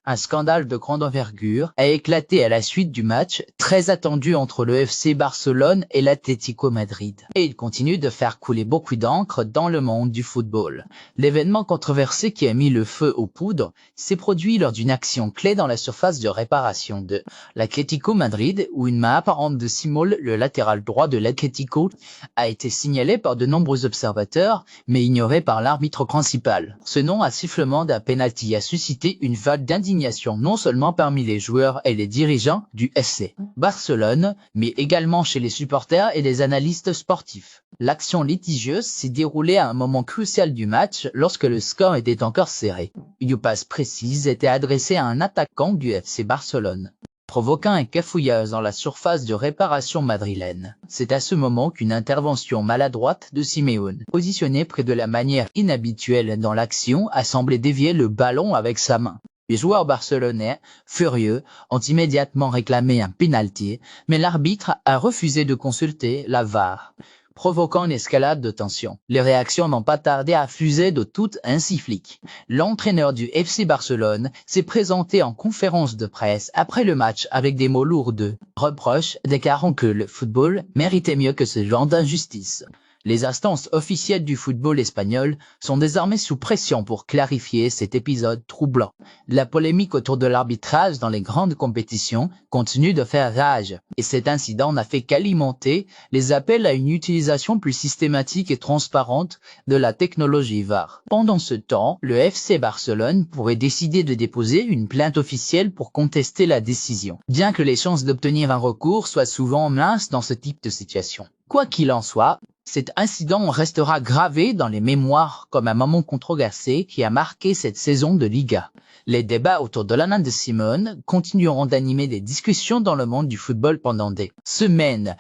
Un scandale de grande envergure a éclaté à la suite du match très attendu entre le FC Barcelone et l'Atlético Madrid. Et il continue de faire couler beaucoup d'encre dans le monde du football. L'événement controversé qui a mis le feu aux poudres s'est produit lors d'une action clé dans la surface de réparation de l'Atlético Madrid où une main apparente de Simol, le latéral droit de l'Atlético, a été signalée par de nombreux observateurs mais ignorée par l'arbitre principal. Ce non-sifflement d'un penalty a suscité une vague d'indignation non seulement parmi les joueurs et les dirigeants du FC Barcelone, mais également chez les supporters et les analystes sportifs. L'action litigieuse s'est déroulée à un moment crucial du match lorsque le score était encore serré. Une passe précise était adressée à un attaquant du FC Barcelone, provoquant un cafouillage dans la surface de réparation madrilène. C'est à ce moment qu'une intervention maladroite de Simeone, positionnée près de la manière inhabituelle dans l'action, a semblé dévier le ballon avec sa main. Les joueurs barcelonais, furieux, ont immédiatement réclamé un penalty, mais l'arbitre a refusé de consulter la VAR, provoquant une escalade de tension. Les réactions n'ont pas tardé à fuser de toutes ainsi flic. L'entraîneur du FC Barcelone s'est présenté en conférence de presse après le match avec des mots lourds de reproches, déclarant que le football méritait mieux que ce genre d'injustice. Les instances officielles du football espagnol sont désormais sous pression pour clarifier cet épisode troublant. La polémique autour de l'arbitrage dans les grandes compétitions continue de faire rage, et cet incident n'a fait qu'alimenter les appels à une utilisation plus systématique et transparente de la technologie VAR. Pendant ce temps, le FC Barcelone pourrait décider de déposer une plainte officielle pour contester la décision, bien que les chances d'obtenir un recours soient souvent minces dans ce type de situation. Quoi qu'il en soit, cet incident restera gravé dans les mémoires comme un moment controversé qui a marqué cette saison de Liga. Les débats autour de la main de Simeone continueront d'animer des discussions dans le monde du football pendant des semaines,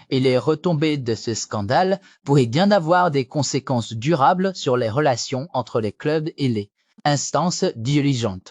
et les retombées de ce scandale pourraient bien avoir des conséquences durables sur les relations entre les clubs et les instances dirigeantes.